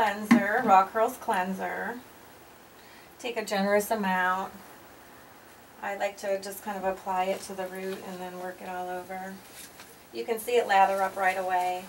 cleanser, Raw Curls cleanser. Take a generous amount. I like to just kind of apply it to the root and then work it all over. You can see it lather up right away.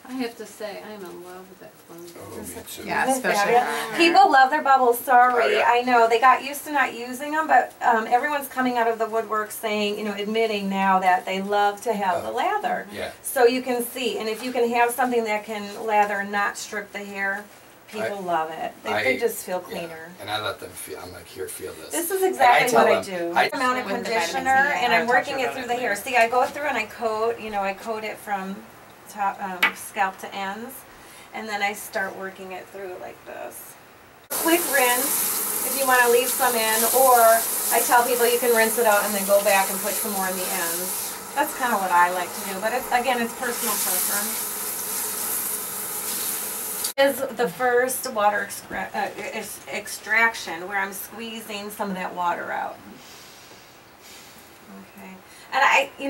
I have to say, I am in love with that cleanser. Oh, me too. Yeah, especially. People love their bubbles. Sorry, Oh, yeah. I know they got used to not using them, but everyone's coming out of the woodwork saying, you know, admitting now that they love to have the lather. Yeah. So you can see, and if you can have something that can lather and not strip the hair, people love it. They just feel cleaner. Yeah. And I let them feel. I'm like, here, feel this. This is exactly what I do. Amount of With the conditioner, vitamin C, and I'm working it about through it the hair. later. See, I go through and I coat. You know, I coat it from top, scalp to ends, and then I start working it through like this. Quick rinse if you want to leave some in, or I tell people you can rinse it out and then go back and put some more in the ends. That's kind of what I like to do, but it's, again, it's personal preference. Is the first water extraction where I'm squeezing some of that water out. Okay. And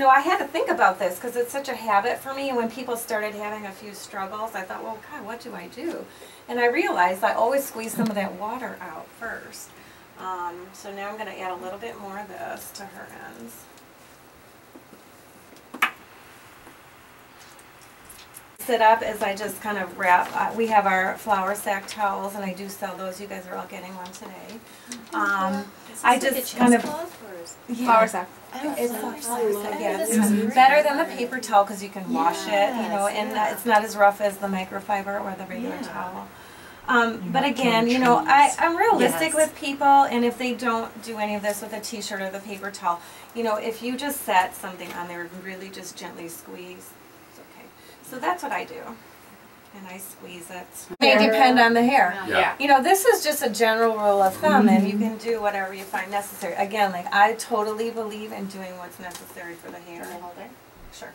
I had to think about this because it's such a habit for me. And when people started having a few struggles, I thought, well, God, what do I do? And I realized I always squeeze some of that water out first. So now I'm going to add a little bit more of this to her ends. Sit up as I just kind of wrap. We have our flour sack towels, and I do sell those. You guys are all getting one today. I just kind of Flour sack. It's better than the paper towel because you can wash it, you know, and it's not as rough as the microfiber or the regular towel. But again, you know, I'm realistic with people, and if they don't do any of this with a t-shirt or the paper towel, you know, if you just set something on there and really just gently squeeze, it's okay. So that's what I do. And I squeeze it. It may depend on the hair. Yeah. You know, this is just a general rule of thumb, and you can do whatever you find necessary. Again, like, I totally believe in doing what's necessary for the hair. Sure.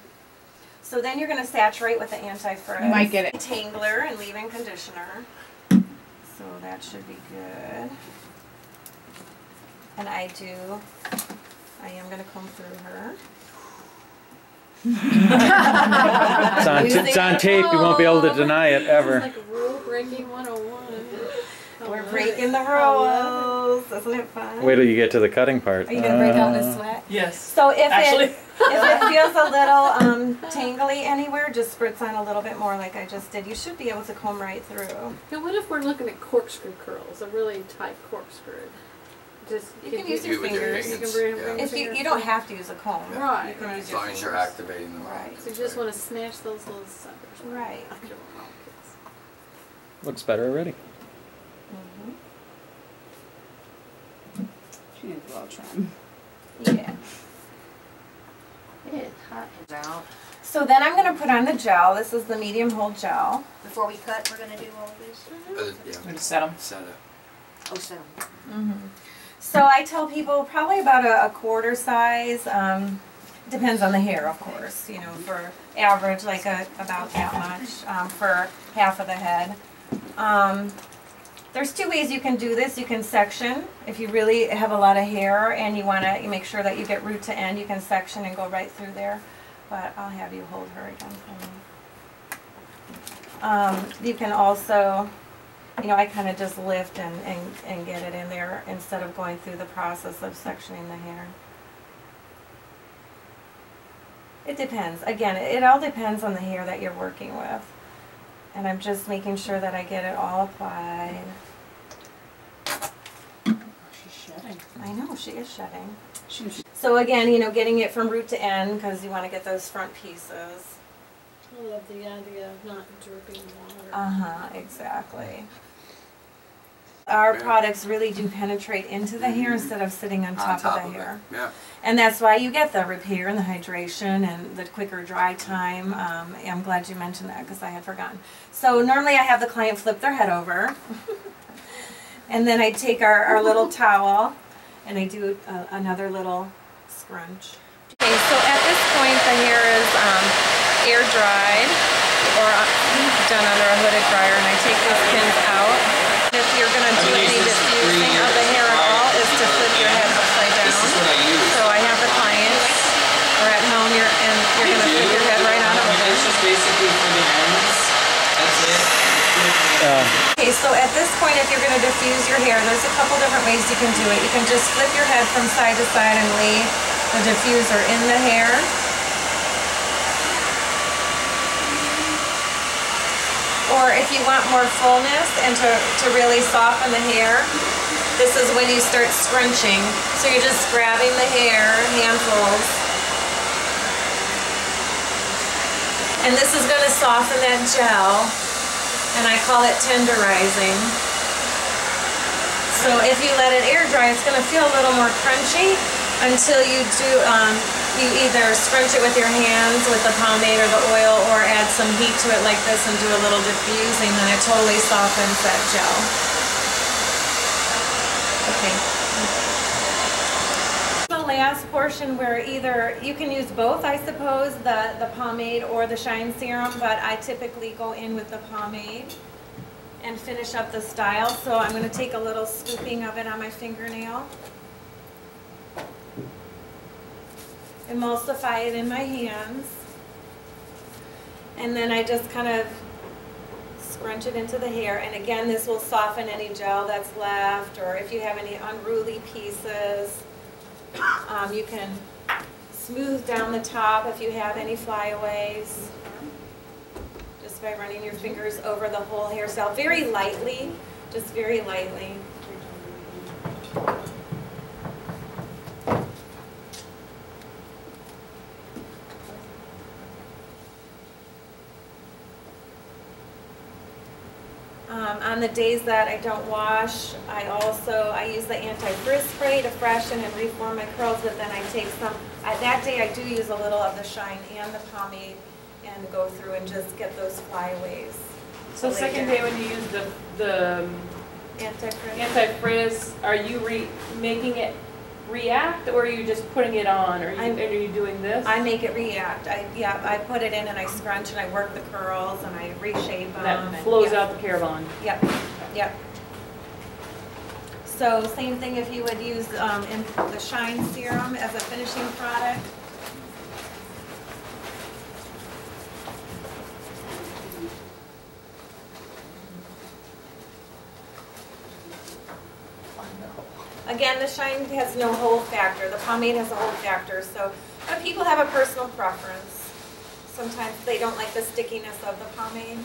So then you're going to saturate with the Anti-Frizz. You might get it. Tangler and leave-in conditioner. So that should be good. And I am going to comb through her. It's on tape, you won't be able to deny it ever. It's like rule breaking 101. We're breaking the rules. Isn't it fun? Wait till you get to the cutting part. Are you going to break out in a sweat? Yes. So if Actually. if it feels a little tangly anywhere, just spritz on a little bit more like I just did. You should be able to comb right through. Now, what if we're looking at corkscrew curls, a really tight corkscrew? Just You can use your with your fingers. hands. You can bring If you don't have to use a comb. Right, You can right. use As your long as you're fingers. activating them. Right. So you just want to smash those little suckers. Right. Looks better already. She needs a little trim. Yeah. It is hot out. So then I'm going to put on the gel. This is the medium hold gel. Before we cut, we're going to do all this. Yeah. I'm gonna set them. Set it. Oh, set 'em. So I tell people probably about a quarter size. Depends on the hair, of course. You know, for average, like about that much for half of the head. There's two ways you can do this. You can section. If you really have a lot of hair and you want to make sure that you get root to end, you can section and go right through there. But I'll have you hold her again for me. You can also, you know, I kind of just lift and get it in there instead of going through the process of sectioning the hair. It depends. Again, it all depends on the hair that you're working with. And I'm just making sure that I get it all applied. She's shedding. I know, she is shedding. She's So again, you know, getting it from root to end because you want to get those front pieces. I love the idea of not dripping water. Uh-huh, exactly. Our products really do penetrate into the hair instead of sitting on top of the hair. Yeah. And that's why you get the repair and the hydration and the quicker dry time. I'm glad you mentioned that because I had forgotten. So normally I have the client flip their head over. And then I take our little towel and I do another little scrunch. Okay, so at this point the hair is air dried or done under a hooded dryer, and I take these pins out. If you're going to do any diffusing of the hair at all, is to flip your head upside down. This is what I use. So I have the clients, or at home, you're going to flip your head right on over. It's just basically for the ends. That's it. Okay, so at this point, if you're going to diffuse your hair, there's a couple different ways you can do it. You can just flip your head from side to side and lay the diffuser in the hair. Or if you want more fullness and to really soften the hair, this is when you start scrunching. So you're just grabbing the hair, handfuls. And this is going to soften that gel, and I call it tenderizing. So if you let it air dry, it's going to feel a little more crunchy until you do, you either scrunch it with your hands with the pomade or the oil, or add some heat to it like this and do a little diffusing, then it totally softens that gel. Okay. The last portion where either, you can use both, I suppose, the pomade or the shine serum, but I typically go in with the pomade and finish up the style. So I'm going to take a little scooping of it on my fingernail, emulsify it in my hands, and then I just kind of scrunch it into the hair. And again, this will soften any gel that's left, or if you have any unruly pieces. You can smooth down the top if you have any flyaways, just by running your fingers over the whole hairstyle very lightly, just very lightly. On the days that I don't wash, I use the Anti-Frizz Spray to freshen and reform my curls, but then I take some, that day I do use a little of the shine and the pomade and go through and just get those flyaways. So second day when you use the anti-frizz, are you making it react, or are you just putting it on, or are you doing this? I make it react. I put it in and I scrunch and I work the curls and I reshape them. That flows out the Carabon. Yep, yep. So same thing if you would use the shine serum as a finishing product. Again, the shine has no hold factor. The pomade has a hold factor, so but people have a personal preference. Sometimes they don't like the stickiness of the pomade.